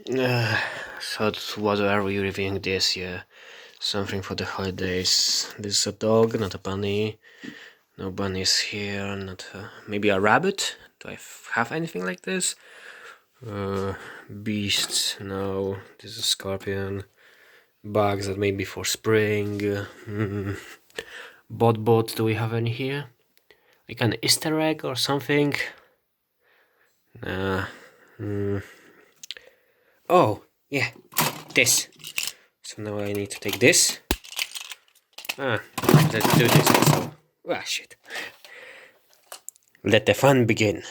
Uh, so what are we reviewing this year? Something for the holidays. This is a dog, not a bunny. No bunnies here. Not maybe a rabbit. Do I have anything like this? Beasts. No. This is a scorpion. Bugs that may be for spring. Bot. Do we have any here? Like an Easter egg or something? Nah. Oh, yeah, this. So now I need to take this. Let's do this also. Shit. Let the fun begin.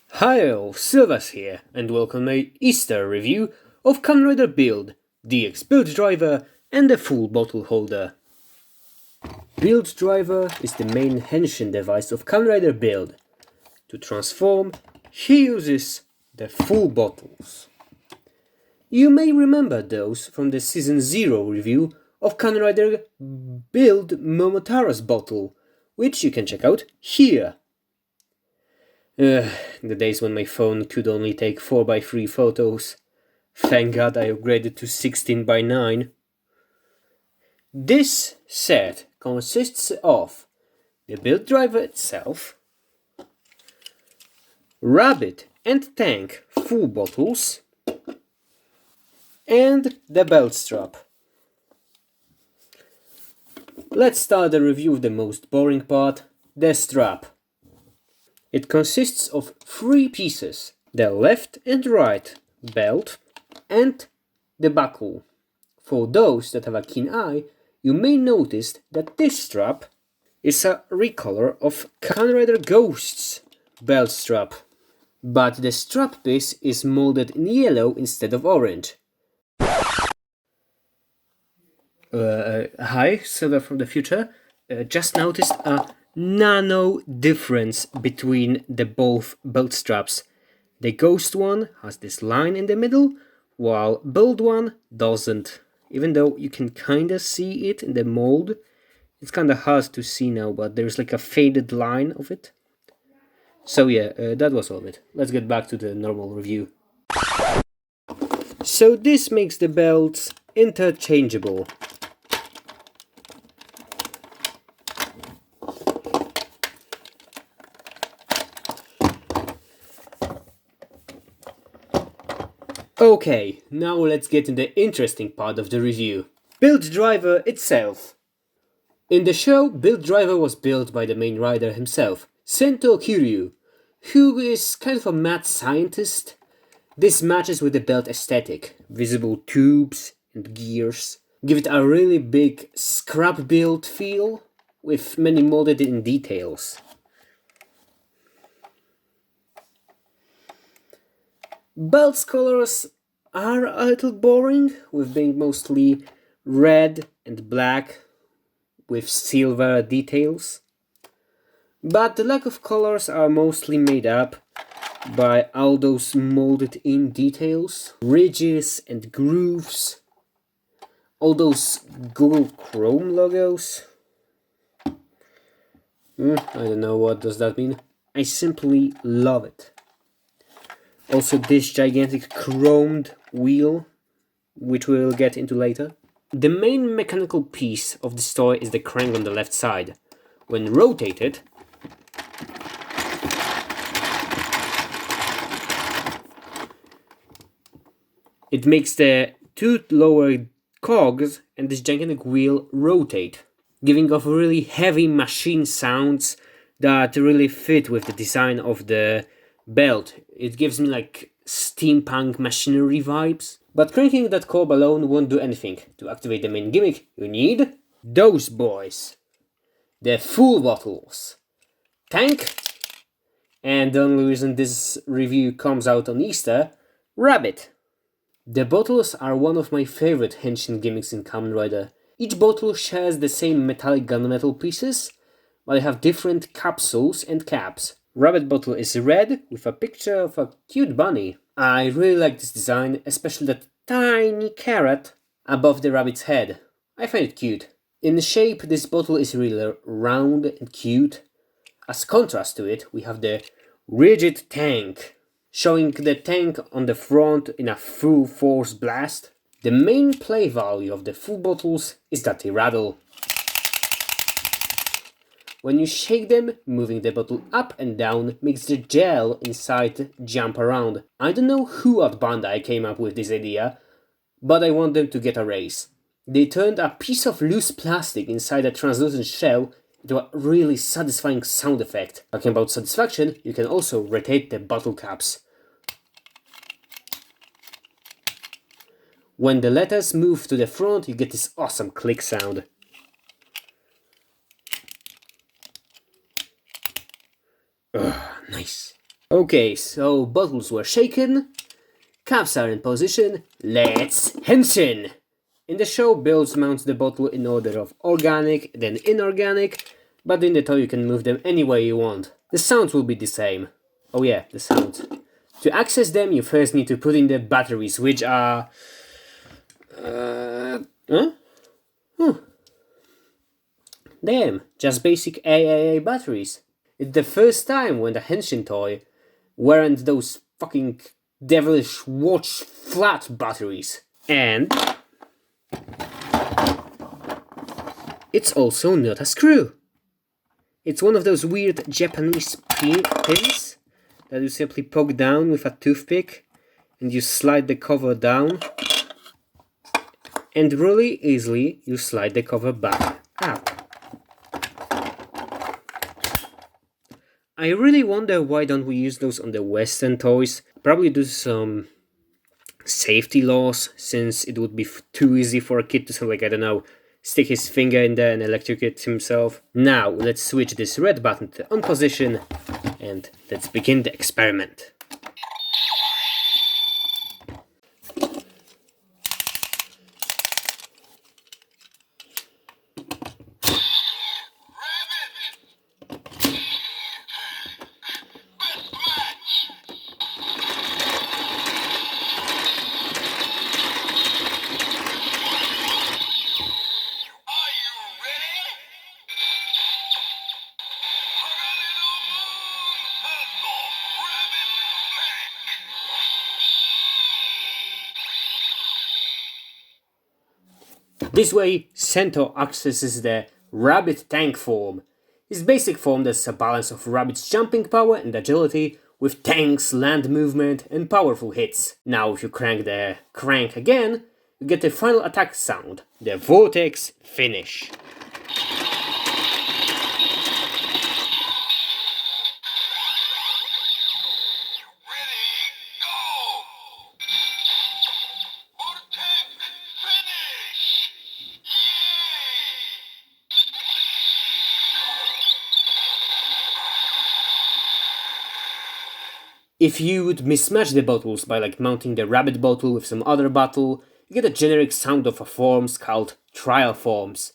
Hi all, Silvas here, and welcome to my Easter review of Kamen Rider Build, DX Build Driver, and the full bottle holder. Build Driver is the main henshin device of Kamen Rider Build. To transform, he uses the full bottles. You may remember those from the Season 0 review of Kamen Rider Build Momotara's bottle, which you can check out here. The days when my phone could only take 4x3 photos. Thank God I upgraded to 16x9. This set consists of the build driver itself, rabbit and tank full bottles, and the belt strap. Let's start the review with the most boring part, the strap. It consists of 3 pieces, the left and right belt and the buckle. For those that have a keen eye, you may notice that this strap is a recolor of Kamen Rider Ghost's belt strap, but the strap piece is molded in yellow instead of orange. Hi, Silver from the future. Just noticed a nano difference between the both belt straps. The Ghost one has this line in the middle, while Build one doesn't. Even though you can kinda see it in the mold, it's kinda hard to see now, but there's like a faded line of it. So yeah, that was all of it. Let's get back to the normal review. So this makes the belts interchangeable. Okay, now let's get in the interesting part of the review. Build Driver itself. In the show, Build Driver was built by the main rider himself, Sento Kiryu, who is kind of a mad scientist. This matches with the belt aesthetic. Visible tubes and gears give it a really big scrap build feel, with many molded in details. Belt's colors are a little boring, with being mostly red and black with silver details. But the lack of colors are mostly made up by all those molded in details, ridges and grooves, all those Google Chrome logos. I don't know what does that mean. I simply love it. Also this gigantic chromed wheel, which we'll get into later. The main mechanical piece of the toy is the crank on the left side. When rotated, it makes the 2 lower cogs and this gigantic wheel rotate, giving off really heavy machine sounds that really fit with the design of the belt. It gives me like steampunk machinery vibes. But cranking that cob alone won't do anything. To activate the main gimmick, you need those boys. The full bottles. Tank. And the only reason this review comes out on Easter, rabbit. The bottles are one of my favorite henshin gimmicks in Kamen Rider. Each bottle shares the same metallic gunmetal pieces, but they have different capsules and caps. Rabbit bottle is red with a picture of a cute bunny. I really like this design, especially that tiny carrot above the rabbit's head. I find it cute. In shape, this bottle is really round and cute. As contrast to it, we have the rigid tank, showing the tank on the front in a full force blast. The main play value of the full bottles is that they rattle. When you shake them, moving the bottle up and down makes the gel inside jump around. I don't know who at Bandai came up with this idea, but I want them to get a raise. They turned a piece of loose plastic inside a translucent shell into a really satisfying sound effect. Talking about satisfaction, you can also rotate the bottle caps. When the letters move to the front, you get this awesome click sound. Nice. Okay, so bottles were shaken, caps are in position, let's henshin! In the show, builds mounts the bottle in order of organic, then inorganic, but in the toy you can move them any way you want. The sounds will be the same. Oh yeah, the sounds. To access them, you first need to put in the batteries, which are... Damn, just basic AAA batteries. It's the first time when the Henshin toy weren't those fucking devilish watch flat batteries. And it's also not a screw. It's one of those weird Japanese pins that you simply poke down with a toothpick and you slide the cover down, and really easily you slide the cover back up. I really wonder why don't we use those on the Western toys. Probably due to some safety laws, since it would be too easy for a kid to, like, I don't know, stick his finger in there and electrocute himself. Now let's switch this red button to on position and let's begin the experiment. This way, Cento accesses the Rabbit Tank form. His basic form does a balance of Rabbit's jumping power and agility with Tank's land movement and powerful hits. Now if you crank the crank again, you get the final attack sound, the Vortex Finish. If you would mismatch the bottles by like mounting the rabbit bottle with some other bottle, you get a generic sound of a forms called trial forms.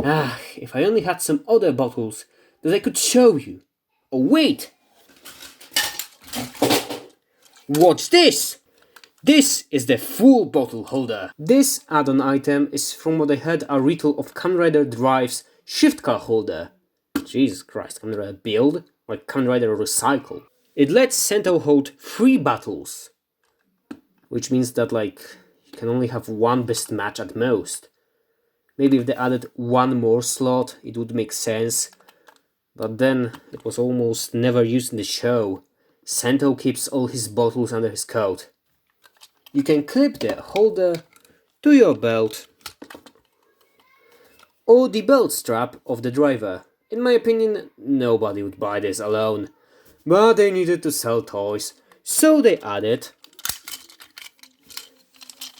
If I only had some other bottles that I could show you. Oh wait! Watch this! This is the full bottle holder. This add-on item is, from what I heard, a retail of Kamen Rider Drive's shift car holder. Jesus Christ, Kamen Rider Build? Or Kamen Rider Recycle. It lets Cento hold 3 battles, which means that, like, you can only have one best match at most. Maybe if they added one more slot, it would make sense, but then it was almost never used in the show. Cento keeps all his bottles under his coat. You can clip the holder to your belt or the belt strap of the driver. In my opinion, nobody would buy this alone. But they needed to sell toys, so they added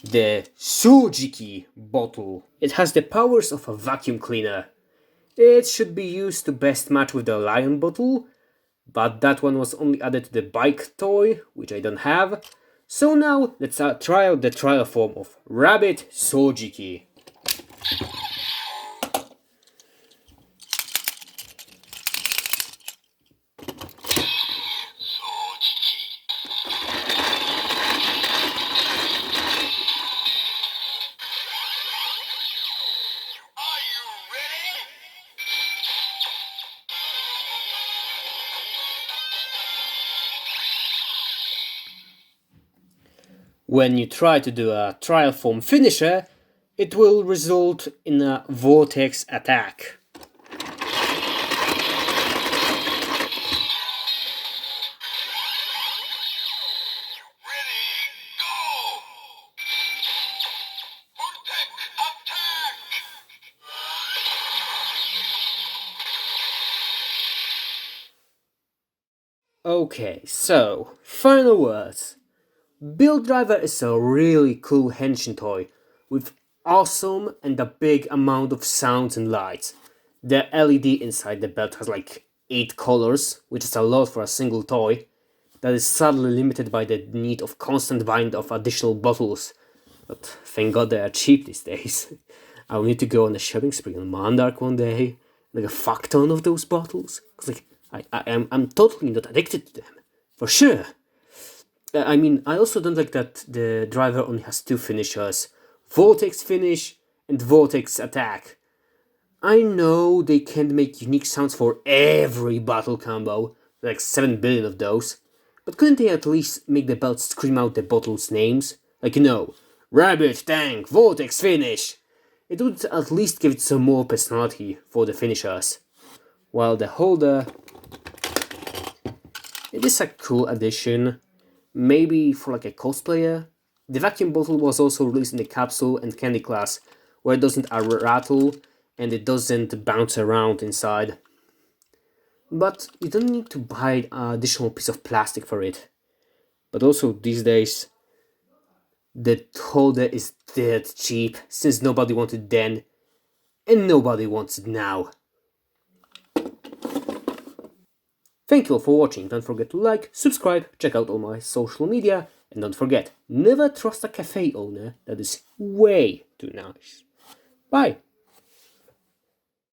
the Sojiki bottle. It has the powers of a vacuum cleaner. It should be used to best match with the lion bottle, but that one was only added to the bike toy, which I don't have. So now let's try out the trial form of Rabbit Sojiki. When you try to do a trial form finisher, it will result in a vortex attack. Okay, so, final words. Build Driver is a really cool henshin toy with awesome and a big amount of sounds and lights. The LED inside the belt has like 8 colors, which is a lot for a single toy. That is sadly limited by the need of constant buying of additional bottles. But thank god they are cheap these days. I will need to go on a shopping spree on Mandark one day, like a fuck ton of those bottles. Cause like I'm totally not addicted to them, for sure. I mean, I also don't like that the driver only has 2 finishers, Vortex Finish and Vortex Attack. I know they can't make unique sounds for every battle combo, like 7 billion of those, but couldn't they at least make the belt scream out the bottles' names? Like, Rabbit, Tank, Vortex Finish! It would at least give it some more personality for the finishers. While the holder, it is a cool addition, maybe for like a cosplayer. The vacuum bottle was also released in the capsule and candy class, where it doesn't rattle and it doesn't bounce around inside. But you don't need to buy an additional piece of plastic for it. But also these days, the holder is dead cheap, since nobody wanted it then, and nobody wants it now. Thank you all for watching, don't forget to like, subscribe, check out all my social media, and don't forget, never trust a cafe owner that is way too nice. Bye!